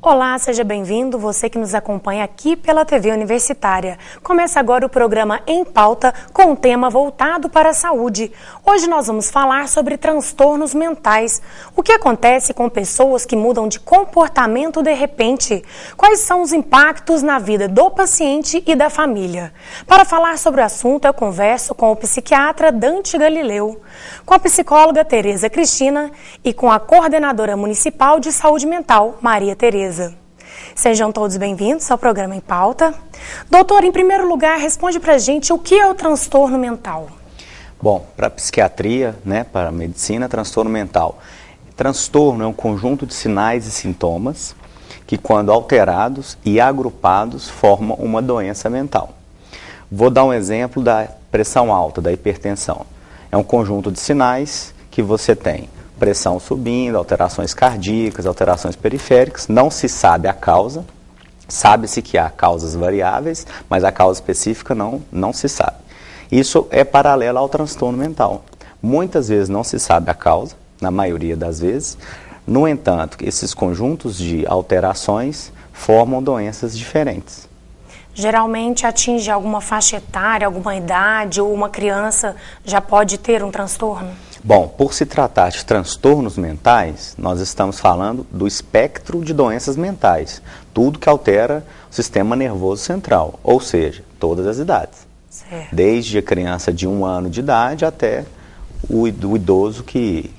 Olá, seja bem-vindo, você que nos acompanha aqui pela TV Universitária. Começa agora o programa Em Pauta com um tema voltado para a saúde. Hoje nós vamos falar sobre transtornos mentais. O que acontece com pessoas que mudam de comportamento de repente? Quais são os impactos na vida do paciente e da família? Para falar sobre o assunto, eu converso com o psiquiatra Dante Galileu, com a psicóloga Tereza Cristina e com a coordenadora municipal de saúde mental, Maria Tereza. Sejam todos bem-vindos ao programa Em Pauta. Doutor, em primeiro lugar, responde pra gente o que é o transtorno mental. Bom, para a psiquiatria, para a medicina, transtorno mental. Transtorno é um conjunto de sinais e sintomas que, quando alterados e agrupados, formam uma doença mental. Vou dar um exemplo da pressão alta, da hipertensão. É um conjunto de sinais que você tem pressão subindo, alterações cardíacas, alterações periféricas, não se sabe a causa, sabe-se que há causas variáveis, mas a causa específica não se sabe. Isso é paralelo ao transtorno mental. Muitas vezes não se sabe a causa, na maioria das vezes, no entanto, esses conjuntos de alterações formam doenças diferentes. Geralmente atinge alguma faixa etária, alguma idade, ou uma criança já pode ter um transtorno? Bom, por se tratar de transtornos mentais, nós estamos falando do espectro de doenças mentais. Tudo que altera o sistema nervoso central, ou seja, todas as idades. Certo. Desde a criança de 1 ano de idade até o idoso que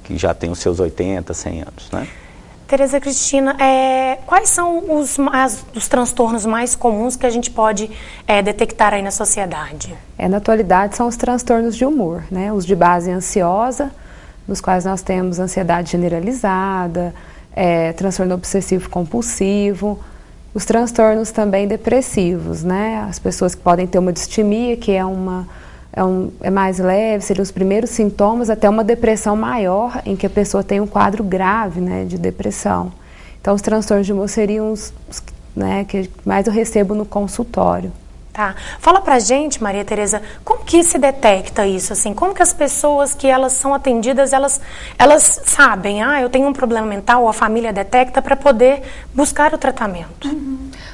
já tem os seus 80, 100 anos, né? Tereza Cristina, quais são os transtornos mais comuns que a gente pode detectar aí na sociedade? Na atualidade são os transtornos de humor, os de base ansiosa, nos quais nós temos ansiedade generalizada, transtorno obsessivo compulsivo, os transtornos também depressivos, as pessoas que podem ter uma distimia, que é mais leve, seriam os primeiros sintomas, até uma depressão maior, em que a pessoa tem um quadro grave, de depressão. Então, os transtornos de humor seriam os que mais eu recebo no consultório. Tá. Fala pra gente, Maria Tereza, como que se detecta isso, assim? Como que as pessoas que elas são atendidas, elas sabem, eu tenho um problema mental, ou a família detecta para poder buscar o tratamento?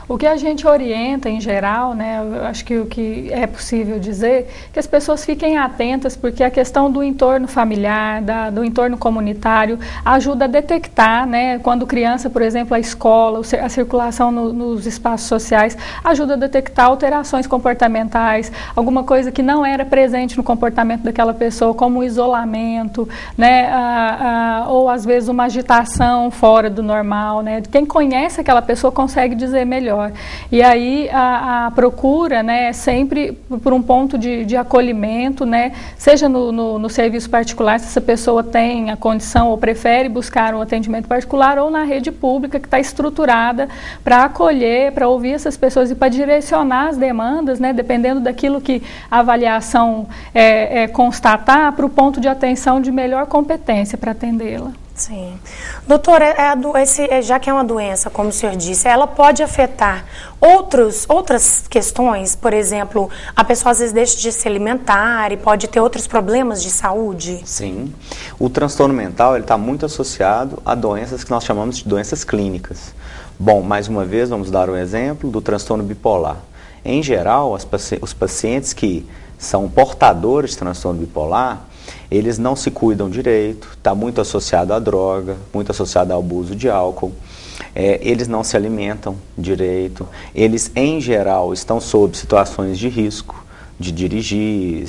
O que a gente orienta em geral, eu acho que o que é possível dizer, que as pessoas fiquem atentas, porque a questão do entorno familiar, do entorno comunitário, ajuda a detectar, quando criança, por exemplo, a escola, a circulação nos espaços sociais, ajuda a detectar alterações comportamentais, alguma coisa que não era presente no comportamento daquela pessoa, como o isolamento, ou às vezes uma agitação fora do normal, Quem conhece aquela pessoa consegue dizer melhor. E aí a procura, sempre por um ponto de acolhimento, seja no serviço particular, se essa pessoa tem a condição ou prefere buscar um atendimento particular, ou na rede pública que está estruturada para acolher, para ouvir essas pessoas e para direcionar as demandas, dependendo daquilo que a avaliação constatar, para o ponto de atenção de melhor competência para atendê-la. Sim. Doutora, já que é uma doença, como o senhor disse, ela pode afetar outras questões? Por exemplo, a pessoa às vezes deixa de se alimentar e pode ter outros problemas de saúde? Sim. O transtorno mental está muito associado a doenças que nós chamamos de doenças clínicas. Bom, mais uma vez, vamos dar um exemplo do transtorno bipolar. Em geral, os pacientes que são portadores de transtorno bipolar, eles não se cuidam direito, está muito associado à droga, muito associado ao abuso de álcool, eles não se alimentam direito, eles em geral estão sob situações de risco, de dirigir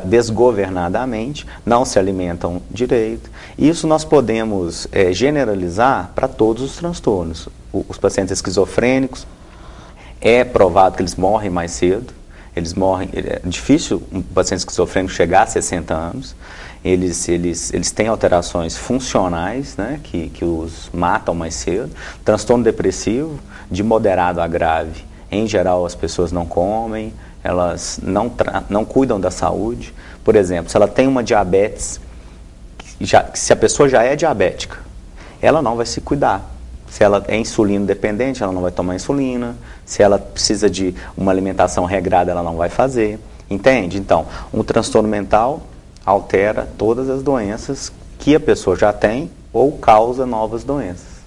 desgovernadamente, não se alimentam direito. Isso nós podemos generalizar para todos os transtornos. Os pacientes esquizofrênicos, é provado que eles morrem mais cedo. Eles morrem, é difícil um paciente esquizofrênico chegar a 60 anos, eles têm alterações funcionais, que os matam mais cedo. Transtorno depressivo, de moderado a grave, em geral as pessoas não comem, elas não cuidam da saúde. Por exemplo, se ela tem uma diabetes, se a pessoa já é diabética, ela não vai se cuidar. Se ela é insulino dependente, ela não vai tomar insulina. Se ela precisa de uma alimentação regrada, ela não vai fazer. Entende? Então, um transtorno mental altera todas as doenças que a pessoa já tem ou causa novas doenças.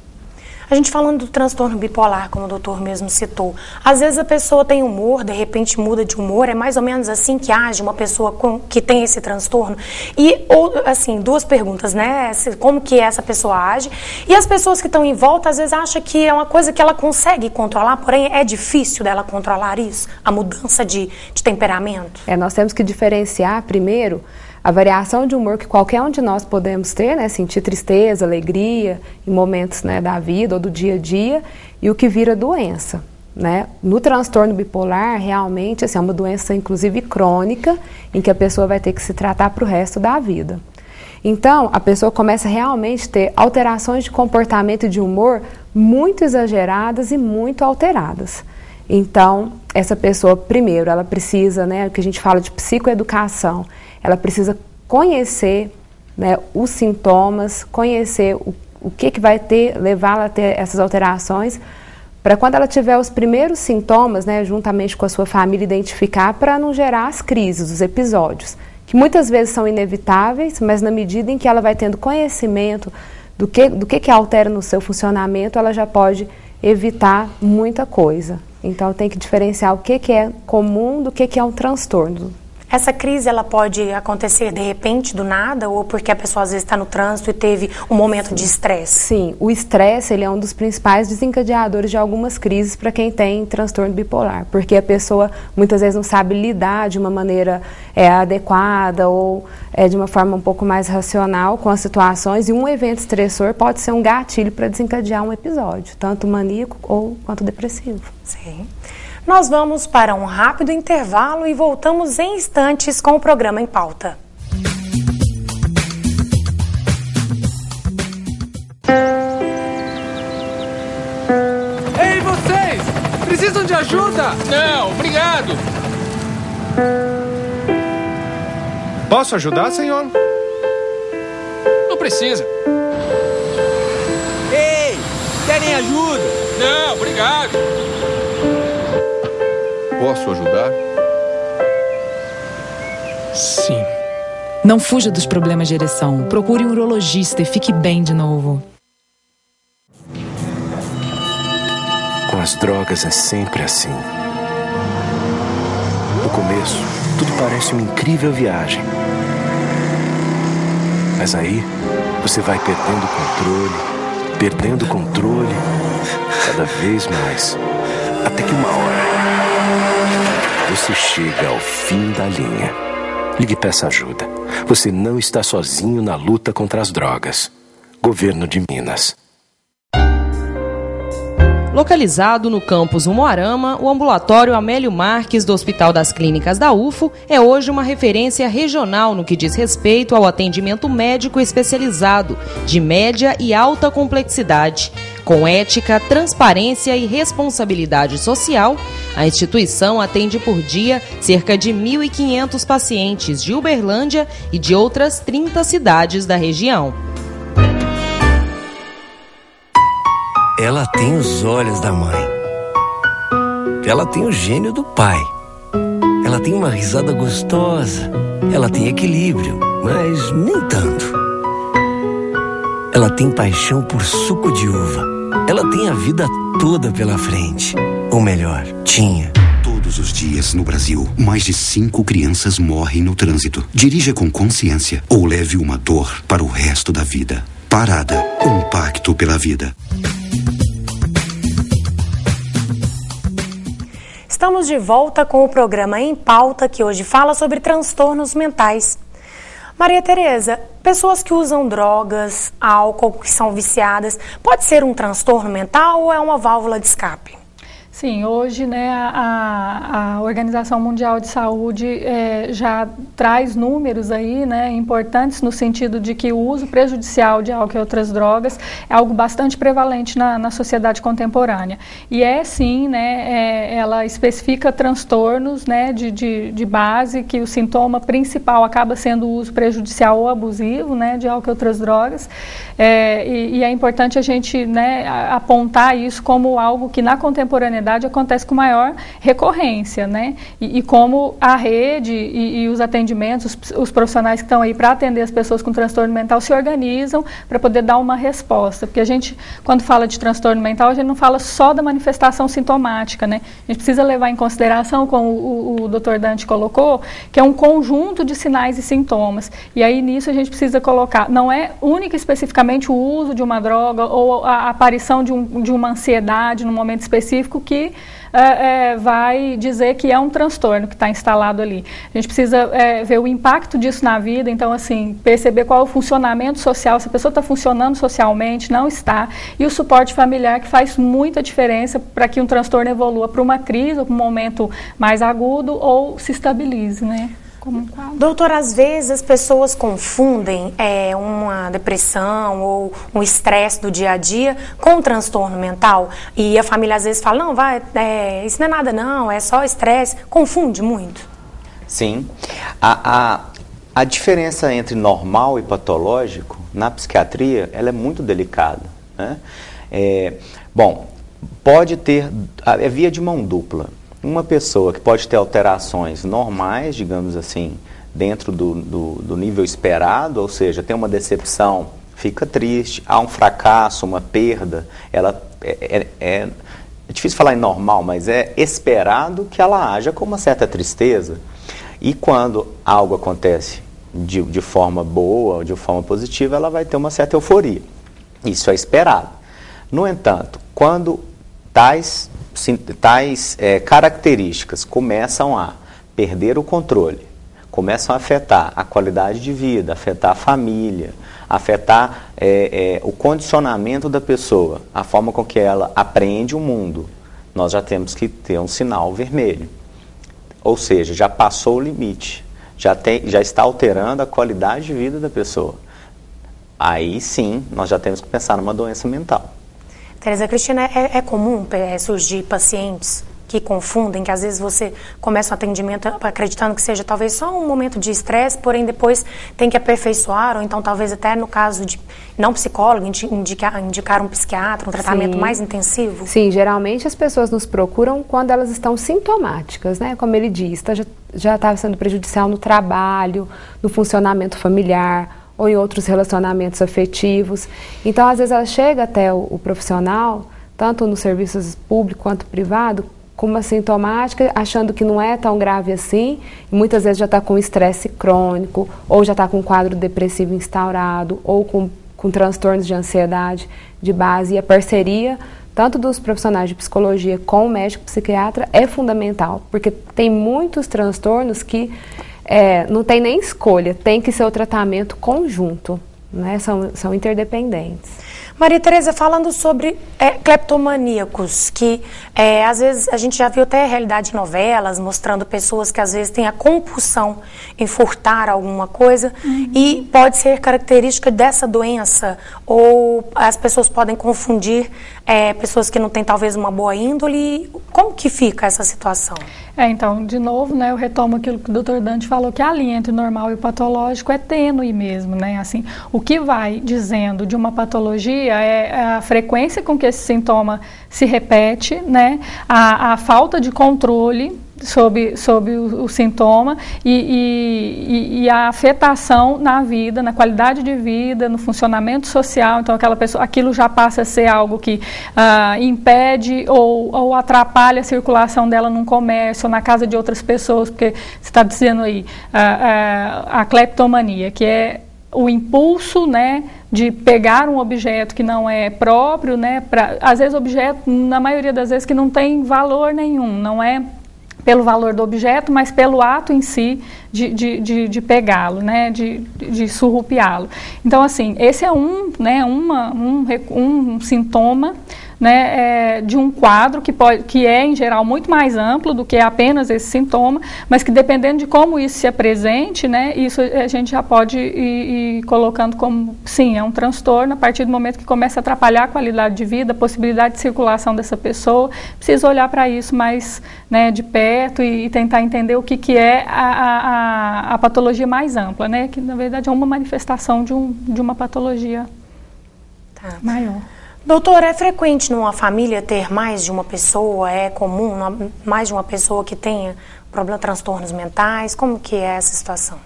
A gente falando do transtorno bipolar, como o doutor mesmo citou, às vezes a pessoa tem humor, de repente muda de humor, é mais ou menos assim que age uma pessoa que tem esse transtorno? E, assim, duas perguntas, né? Como que essa pessoa age? E as pessoas que estão em volta, às vezes, acham que é uma coisa que ela consegue controlar, porém é difícil dela controlar isso, a mudança de temperamento? Nós temos que diferenciar, primeiro, a variação de humor que qualquer um de nós podemos ter, né, sentir tristeza, alegria em momentos, né, da vida ou do dia a dia, e o que vira doença, né? No transtorno bipolar, realmente, assim, é uma doença, inclusive, crônica, em que a pessoa vai ter que se tratar para o resto da vida. Então, a pessoa começa realmente a ter alterações de comportamento e de humor muito exageradas e muito alteradas. Então, essa pessoa, primeiro, ela precisa, né, o que a gente fala de psicoeducação, ela precisa conhecer, né, os sintomas, conhecer o que vai levá-la a ter essas alterações, para quando ela tiver os primeiros sintomas, né, juntamente com a sua família, identificar, para não gerar as crises, os episódios, que muitas vezes são inevitáveis, mas na medida em que ela vai tendo conhecimento do que altera no seu funcionamento, ela já pode evitar muita coisa. Então tem que diferenciar o que é comum do que é um transtorno. Essa crise, ela pode acontecer de repente, do nada, ou porque a pessoa às vezes está no trânsito e teve um momento de estresse? Sim, o estresse, ele é um dos principais desencadeadores de algumas crises para quem tem transtorno bipolar, porque a pessoa muitas vezes não sabe lidar de uma maneira adequada ou de uma forma um pouco mais racional com as situações, e um evento estressor pode ser um gatilho para desencadear um episódio, tanto maníaco quanto depressivo. Sim. Nós vamos para um rápido intervalo e voltamos em instantes com o programa Em Pauta. Ei, vocês! Precisam de ajuda? Não, obrigado. Posso ajudar, senhor? Não precisa. Ei, querem ajuda? Não, obrigado. Posso ajudar? Sim. Não fuja dos problemas de ereção. Procure um urologista e fique bem de novo. Com as drogas é sempre assim. No começo, tudo parece uma incrível viagem. Mas aí, você vai perdendo o controle, cada vez mais. Até que uma hora, você chega ao fim da linha. Ligue e peça ajuda. Você não está sozinho na luta contra as drogas. Governo de Minas. Localizado no campus Umuarama, o ambulatório Amélio Marques do Hospital das Clínicas da UFO é hoje uma referência regional no que diz respeito ao atendimento médico especializado, de média e alta complexidade. Com ética, transparência e responsabilidade social, a instituição atende por dia cerca de 1.500 pacientes de Uberlândia e de outras 30 cidades da região. Ela tem os olhos da mãe. Ela tem o gênio do pai. Ela tem uma risada gostosa. Ela tem equilíbrio, mas nem tanto. Ela tem paixão por suco de uva. Ela tem a vida toda pela frente. Ou melhor, tinha. Todos os dias no Brasil, mais de 5 crianças morrem no trânsito. Dirija com consciência ou leve uma dor para o resto da vida. Parada, um pacto pela vida. Estamos de volta com o programa Em Pauta, que hoje fala sobre transtornos mentais. Maria Tereza, pessoas que usam drogas, álcool, que são viciadas, pode ser um transtorno mental ou é uma válvula de escape? Sim, hoje, né, a Organização Mundial de Saúde já traz números aí, né, importantes no sentido de que o uso prejudicial de álcool e outras drogas é algo bastante prevalente na sociedade contemporânea. E sim, né, ela especifica transtornos, né, de base, que o sintoma principal acaba sendo o uso prejudicial ou abusivo, né, de álcool e outras drogas. E é importante a gente, né, apontar isso como algo que na contemporaneidade idade acontece com maior recorrência, né? E como a rede e os atendimentos, os profissionais que estão aí para atender as pessoas com transtorno mental se organizam para poder dar uma resposta. Porque a gente, quando fala de transtorno mental, a gente não fala só da manifestação sintomática, né? A gente precisa levar em consideração, como o Dr. Dante colocou, que é um conjunto de sinais e sintomas. E aí nisso a gente precisa colocar, não é única e especificamente o uso de uma droga ou a aparição de uma ansiedade num momento específico que vai dizer que é um transtorno que está instalado ali. A gente precisa ver o impacto disso na vida, então assim, perceber qual é o funcionamento social, se a pessoa está funcionando socialmente, não está, e o suporte familiar, que faz muita diferença para que um transtorno evolua para uma crise ou para um momento mais agudo ou se estabilize, né? Doutor, às vezes as pessoas confundem uma depressão ou um estresse do dia a dia com um transtorno mental, e a família às vezes fala, não, isso não é nada não, é só estresse. Confunde muito? Sim. A diferença entre normal e patológico na psiquiatria, ela é muito delicada, né? Bom, pode ter, é via de mão dupla. Uma pessoa que pode ter alterações normais, digamos assim, dentro do nível esperado, ou seja, tem uma decepção, fica triste, há um fracasso, uma perda, é difícil falar em normal, mas é esperado que ela haja com uma certa tristeza. E quando algo acontece de forma boa, de forma positiva, ela vai ter uma certa euforia. Isso é esperado. No entanto, quando tais características começam a perder o controle, começam a afetar a qualidade de vida, afetar a família, afetar o condicionamento da pessoa, a forma com que ela apreende o mundo, nós já temos que ter um sinal vermelho. Ou seja, já passou o limite, já está alterando a qualidade de vida da pessoa. Aí sim, nós já temos que pensar numa doença mental. Tereza Cristina, é comum surgir pacientes que confundem, que às vezes você começa um atendimento acreditando que seja talvez só um momento de estresse, porém depois tem que aperfeiçoar, ou então talvez até no caso de não psicólogo, indicar um psiquiatra, um tratamento mais intensivo? Sim, geralmente as pessoas nos procuram quando elas estão sintomáticas, né? Como ele diz, já está sendo prejudicial no trabalho, no funcionamento familiar, ou em outros relacionamentos afetivos. Então, às vezes, ela chega até o profissional, tanto nos serviços público quanto privado, com uma sintomática, achando que não é tão grave assim, e muitas vezes já está com estresse crônico, ou já está com um quadro depressivo instaurado, ou com transtornos de ansiedade de base. E a parceria, tanto dos profissionais de psicologia com o médico psiquiatra, é fundamental, porque tem muitos transtornos que não tem nem escolha, tem que ser o tratamento conjunto, né? São interdependentes. Maria Tereza, falando sobre cleptomaníacos, que às vezes a gente já viu até a realidade em novelas, mostrando pessoas que às vezes têm a compulsão em furtar alguma coisa, e pode ser característica dessa doença, ou as pessoas podem confundir pessoas que não têm talvez uma boa índole. Como que fica essa situação? Então, de novo, né, eu retomo aquilo que o Dr. Dante falou, que a linha entre o normal e o patológico é tênue mesmo, né? Assim, o que vai dizendo de uma patologia é a frequência com que esse sintoma se repete, né? A falta de controle sobre o sintoma e a afetação na vida, na qualidade de vida, no funcionamento social. Então, aquilo já passa a ser algo que impede ou atrapalha a circulação dela num comércio ou na casa de outras pessoas, porque você está dizendo aí a cleptomania, que é o impulso, né, de pegar um objeto que não é próprio, né, às vezes objeto, na maioria das vezes, que não tem valor nenhum, não é pelo valor do objeto, mas pelo ato em si de pegá-lo, né, de surrupiá-lo. Então, assim, esse é um sintoma, né, de um quadro que é, em geral, muito mais amplo do que apenas esse sintoma, mas que, dependendo de como isso se apresente, né, isso a gente já pode ir colocando como, sim, é um transtorno a partir do momento que começa a atrapalhar a qualidade de vida, a possibilidade de circulação dessa pessoa. Precisa olhar para isso mais, né, de perto e tentar entender o que é a patologia mais ampla, né, que, na verdade, é uma manifestação de uma patologia maior. Doutor, é frequente numa família ter mais de uma pessoa? É comum mais de uma pessoa que tenha transtornos mentais? Como que é essa situação?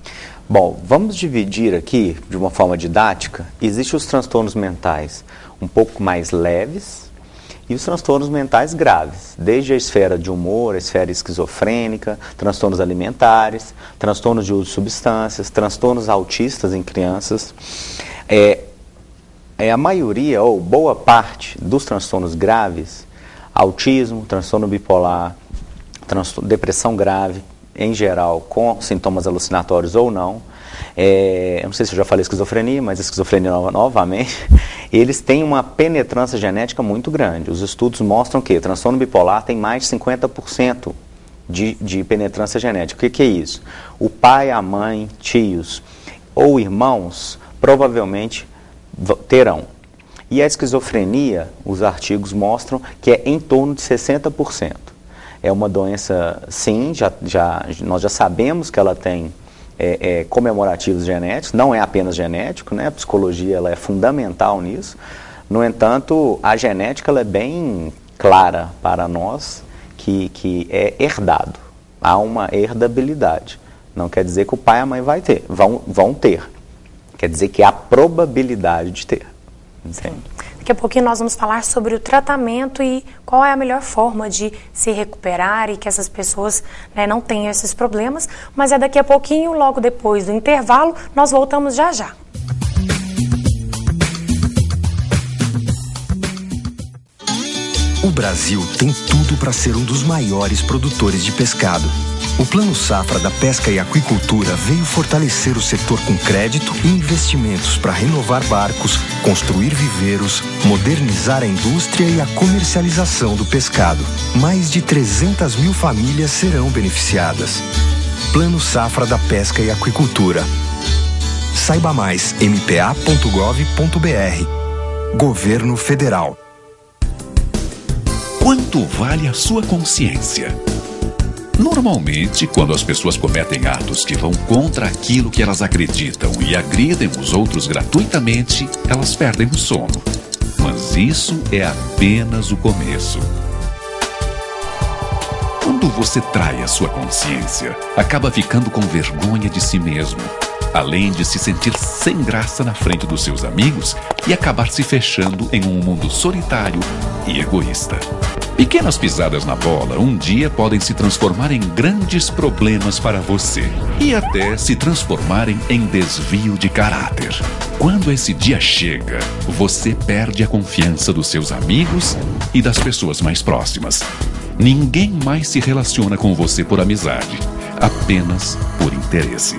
Bom, vamos dividir aqui de uma forma didática. Existem os transtornos mentais um pouco mais leves e os transtornos mentais graves, desde a esfera de humor, a esfera esquizofrênica, transtornos alimentares, transtornos de uso de substâncias, transtornos autistas em crianças. A maioria, ou boa parte, dos transtornos graves, autismo, transtorno bipolar, depressão grave, em geral, com sintomas alucinatórios ou não, eu não sei se eu já falei esquizofrenia, mas a esquizofrenia novamente, eles têm uma penetrância genética muito grande. Os estudos mostram que o transtorno bipolar tem mais de 50% de penetrância genética. O que é isso? O pai, a mãe, tios ou irmãos provavelmente terão. E a esquizofrenia, os artigos mostram que é em torno de 60%. É uma doença, sim, nós já sabemos que ela tem comemorativos genéticos, não é apenas genético, né? A psicologia ela é fundamental nisso. No entanto, a genética ela é bem clara para nós que é herdado. Há uma herdabilidade. Não quer dizer que o pai e a mãe vão ter. Quer dizer que há probabilidade de ter. Entende? Daqui a pouquinho nós vamos falar sobre o tratamento e qual é a melhor forma de se recuperar e que essas pessoas, né, não tenham esses problemas. Mas é daqui a pouquinho, logo depois do intervalo, nós voltamos já já. O Brasil tem tudo para ser um dos maiores produtores de pescado. O Plano Safra da Pesca e Aquicultura veio fortalecer o setor com crédito e investimentos para renovar barcos, construir viveiros, modernizar a indústria e a comercialização do pescado. Mais de 300 mil famílias serão beneficiadas. Plano Safra da Pesca e Aquicultura. Saiba mais, mpa.gov.br. Governo Federal. Quanto vale a sua consciência? Normalmente, quando as pessoas cometem atos que vão contra aquilo que elas acreditam e agridem os outros gratuitamente, elas perdem o sono. Mas isso é apenas o começo. Quando você trai a sua consciência, acaba ficando com vergonha de si mesmo, além de se sentir sem graça na frente dos seus amigos e acabar se fechando em um mundo solitário e egoísta. Pequenas pisadas na bola um dia podem se transformar em grandes problemas para você e até se transformarem em desvio de caráter. Quando esse dia chega, você perde a confiança dos seus amigos e das pessoas mais próximas. Ninguém mais se relaciona com você por amizade, apenas por interesse.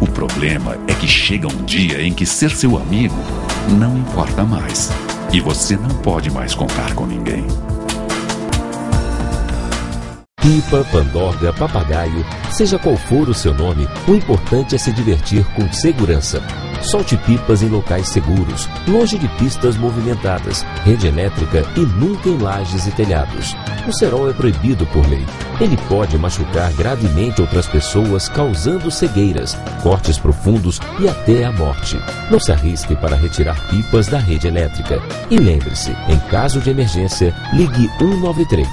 O problema é que chega um dia em que ser seu amigo não importa mais e você não pode mais contar com ninguém. Pipa, pandorga, papagaio, seja qual for o seu nome, o importante é se divertir com segurança. Solte pipas em locais seguros, longe de pistas movimentadas, rede elétrica e nunca em lajes e telhados. O cerol é proibido por lei. Ele pode machucar gravemente outras pessoas, causando cegueiras, cortes profundos e até a morte. Não se arrisque para retirar pipas da rede elétrica. E lembre-se, em caso de emergência, ligue 193.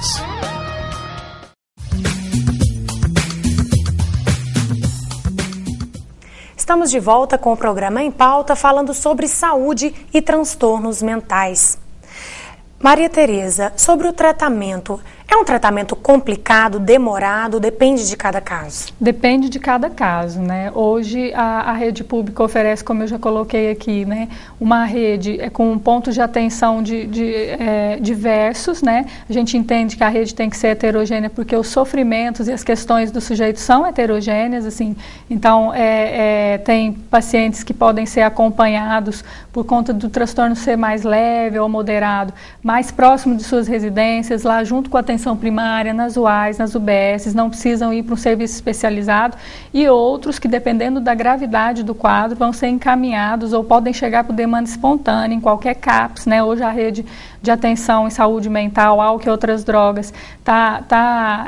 Estamos de volta com o programa Em Pauta, falando sobre saúde e transtornos mentais. Maria Tereza, sobre o tratamento, é um tratamento complicado, demorado, depende de cada caso? Depende de cada caso, né? Hoje a rede pública oferece, como eu já coloquei aqui, né, uma rede com pontos de atenção diversos, né? A gente entende que a rede tem que ser heterogênea porque os sofrimentos e as questões do sujeito são heterogêneas, assim. Então, tem pacientes que podem ser acompanhados por conta do transtorno ser mais leve ou moderado, mais próximo de suas residências, lá junto com a atenção atenção primária, nas UAS, nas UBSs, não precisam ir para um serviço especializado, e outros que, dependendo da gravidade do quadro, vão ser encaminhados ou podem chegar por demanda espontânea em qualquer CAPS, né? Hoje a rede de atenção em saúde mental, álcool e outras drogas, está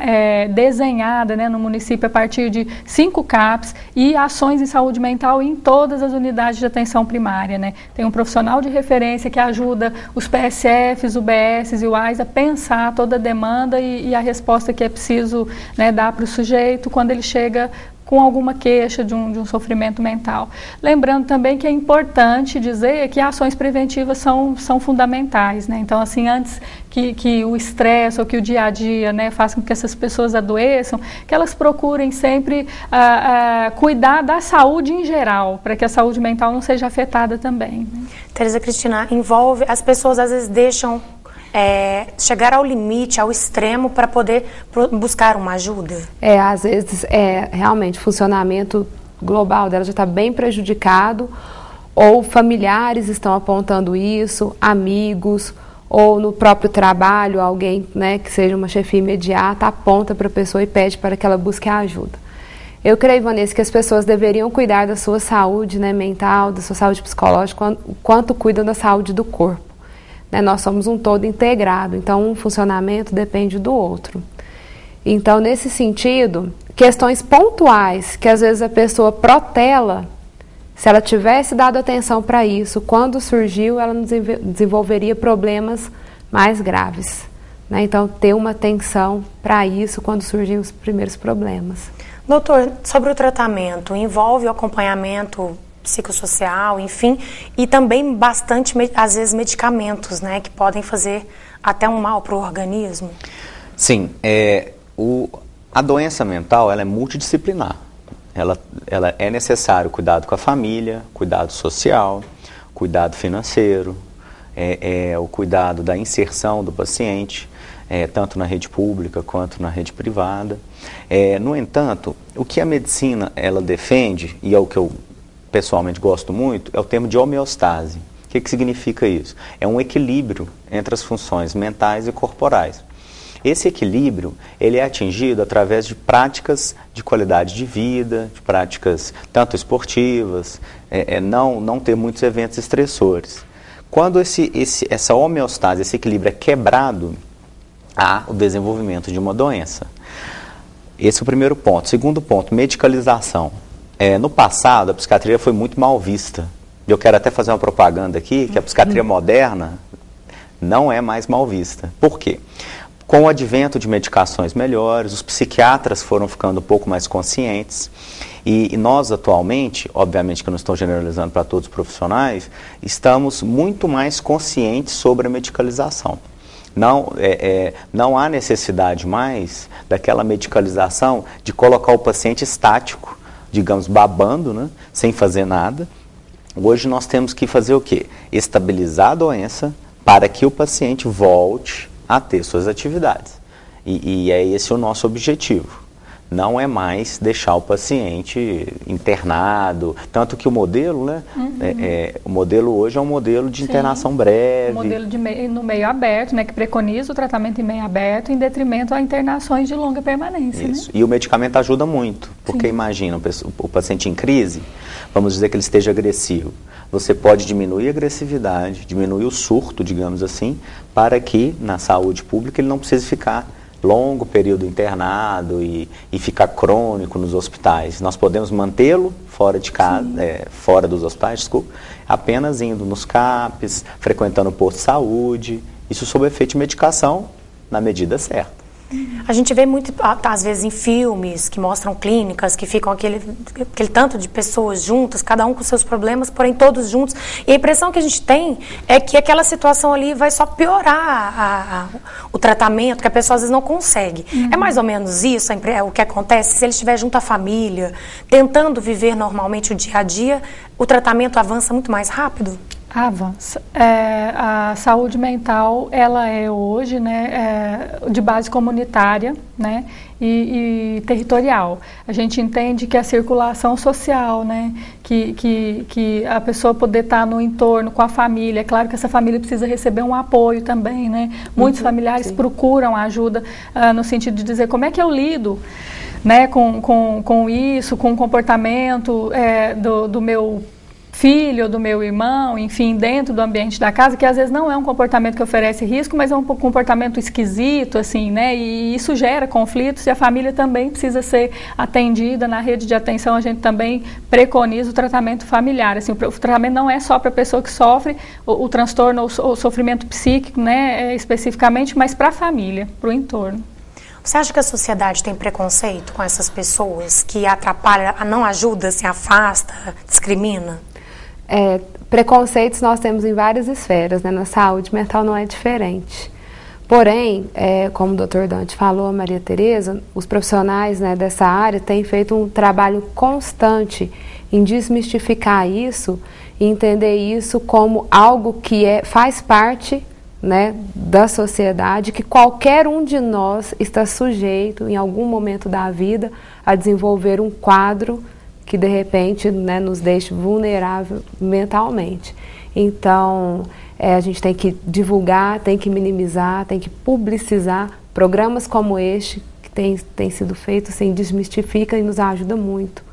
desenhada, né, no município a partir de 5 CAPS e ações em saúde mental em todas as unidades de atenção primária, né? Tem um profissional de referência que ajuda os PSFs, UBSs e UAIs a pensar toda a demanda e a resposta que é preciso, né, dar para o sujeito quando ele chega com alguma queixa de um sofrimento mental. Lembrando também que é importante dizer que ações preventivas são fundamentais, né? Então, assim, antes que o estresse ou que o dia a dia, né, faça com que essas pessoas adoeçam, que elas procurem sempre cuidar da saúde em geral, para que a saúde mental não seja afetada também, né? Tereza Cristina, envolve, as pessoas às vezes deixam chegar ao limite, ao extremo, para poder buscar uma ajuda? Às vezes, realmente, o funcionamento global dela já está bem prejudicado, ou familiares estão apontando isso, amigos, ou no próprio trabalho, alguém, né, que seja uma chefia imediata, aponta para a pessoa e pede para que ela busque a ajuda. Eu creio, Vanessa, que as pessoas deveriam cuidar da sua saúde, né, mental, da sua saúde psicológica, quanto cuidam da saúde do corpo. Nós somos um todo integrado, então um funcionamento depende do outro. Então, nesse sentido, questões pontuais que às vezes a pessoa protela, se ela tivesse dado atenção para isso, quando surgiu, ela não desenvolveria problemas mais graves, né? Então, ter uma atenção para isso quando surgem os primeiros problemas. Doutor, sobre o tratamento, envolve o acompanhamento psicossocial, enfim, e também bastante, às vezes, medicamentos, né, que podem fazer até um mal para o organismo? Sim, a doença mental, ela é multidisciplinar. Ela é necessário cuidado com a família, cuidado social, cuidado financeiro, o cuidado da inserção do paciente, tanto na rede pública quanto na rede privada. No entanto, o que a medicina ela defende, e é o que eu pessoalmente gosto muito, é o termo de homeostase. O que significa isso? É um equilíbrio entre as funções mentais e corporais. Esse equilíbrio, ele é atingido através de práticas de qualidade de vida, de práticas tanto esportivas, não ter muitos eventos estressores. Quando essa homeostase, esse equilíbrio é quebrado, há o desenvolvimento de uma doença. Esse é o primeiro ponto. Segundo ponto, medicalização. No passado, a psiquiatria foi muito mal vista. Eu quero até fazer uma propaganda aqui, que a psiquiatria moderna não é mais mal vista. Por quê? Com o advento de medicações melhores, os psiquiatras foram ficando um pouco mais conscientes e nós atualmente, obviamente que eu não estou generalizando para todos os profissionais, estamos muito mais conscientes sobre a medicalização. Não há necessidade mais daquela medicalização de colocar o paciente estático, digamos, babando, né, sem fazer nada. Hoje nós temos que fazer o quê? Estabilizar a doença para que o paciente volte a ter suas atividades. E é esse o nosso objetivo. Não é mais deixar o paciente internado, tanto que o modelo, né, o modelo hoje é um modelo de internação breve. Um modelo no meio aberto, né, que preconiza o tratamento em meio aberto em detrimento a internações de longa permanência. Isso. Né? E o medicamento ajuda muito, porque imagina o paciente em crise, vamos dizer que ele esteja agressivo. Você pode diminuir a agressividade, diminuir o surto, digamos assim, para que na saúde pública ele não precise ficar longo período internado e ficar crônico nos hospitais. Nós podemos mantê-lo fora de casa, fora dos hospitais, desculpa, apenas indo nos CAPs, frequentando o posto de saúde, isso sob efeito de medicação na medida certa. A gente vê muito, às vezes, em filmes que mostram clínicas, que ficam aquele tanto de pessoas juntas, cada um com seus problemas, porém todos juntos. E a impressão que a gente tem é que aquela situação ali vai só piorar o tratamento, que a pessoa às vezes não consegue. É mais ou menos isso o que acontece? Se ele estiver junto à família, tentando viver normalmente o dia a dia, o tratamento avança muito mais rápido? Avança. A saúde mental, ela é hoje, né, de base comunitária, né, e territorial. A gente entende que a circulação social, né, que a pessoa poder estar no entorno com a família, é claro que essa família precisa receber um apoio também, né. Muitos familiares procuram ajuda no sentido de dizer como é que eu lido, né, com isso, com o comportamento do meu filho, do meu irmão, enfim, dentro do ambiente da casa, que às vezes não é um comportamento que oferece risco, mas é um comportamento esquisito, assim, né, e isso gera conflitos, e a família também precisa ser atendida. Na rede de atenção a gente também preconiza o tratamento familiar, assim, o tratamento não é só para a pessoa que sofre o transtorno ou o sofrimento psíquico, né, especificamente, mas para a família, para o entorno. Você acha que a sociedade tem preconceito com essas pessoas que atrapalha, não ajuda, se afasta, discrimina? Preconceitos nós temos em várias esferas, né? Na saúde mental não é diferente. Porém, como o Dr. Dante falou, a Maria Tereza, os profissionais, né, dessa área têm feito um trabalho constante em desmistificar isso e entender isso como algo que faz parte, né, da sociedade, que qualquer um de nós está sujeito, em algum momento da vida, a desenvolver um quadro que de repente, né, nos deixa vulnerável mentalmente. Então, a gente tem que divulgar, tem que minimizar, tem que publicizar programas como este, que tem sido feito, assim, desmistifica e nos ajuda muito,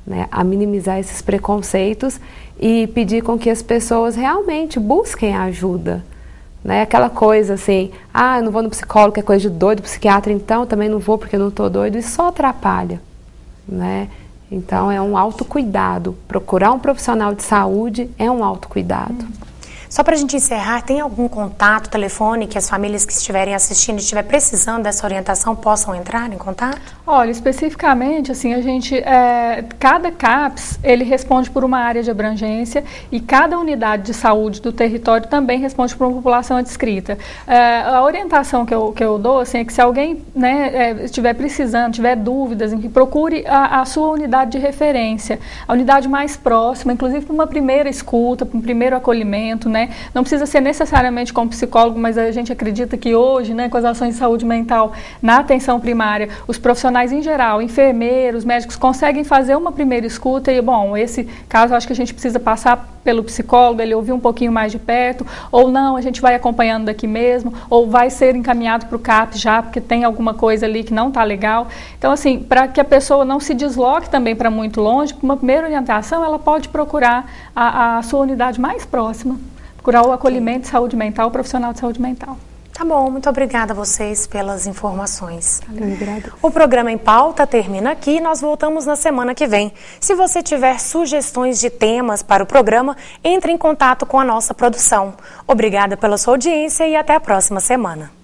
né, a minimizar esses preconceitos e pedir com que as pessoas realmente busquem ajuda. Né? Aquela coisa assim, eu não vou no psicólogo, que é coisa de doido, psiquiatra, então também não vou porque eu não estou doido, isso só atrapalha, né? Então é um autocuidado, procurar um profissional de saúde é um autocuidado. Só para a gente encerrar, tem algum contato, telefone que as famílias que estiverem assistindo e estiver precisando dessa orientação possam entrar em contato? Olha, especificamente, assim, a gente, cada CAPS, ele responde por uma área de abrangência e cada unidade de saúde do território também responde por uma população adscrita. A orientação que eu dou, assim, é que se alguém, né, estiver precisando, tiver dúvidas, procure a sua unidade de referência, a unidade mais próxima, inclusive para uma primeira escuta, para um primeiro acolhimento, né? Não precisa ser necessariamente com psicólogo, mas a gente acredita que hoje, né, com as ações de saúde mental na atenção primária, os profissionais em geral, enfermeiros, médicos, conseguem fazer uma primeira escuta e, bom, esse caso eu acho que a gente precisa passar pelo psicólogo, ele ouvir um pouquinho mais de perto, ou não, a gente vai acompanhando daqui mesmo, ou vai ser encaminhado para o CAPS já, porque tem alguma coisa ali que não está legal. Então, assim, para que a pessoa não se desloque também para muito longe, para uma primeira orientação, ela pode procurar a sua unidade mais próxima, procurar o acolhimento de saúde mental, o profissional de saúde mental. Tá bom, muito obrigada a vocês pelas informações. O programa Em Pauta termina aqui e nós voltamos na semana que vem. Se você tiver sugestões de temas para o programa, entre em contato com a nossa produção. Obrigada pela sua audiência e até a próxima semana.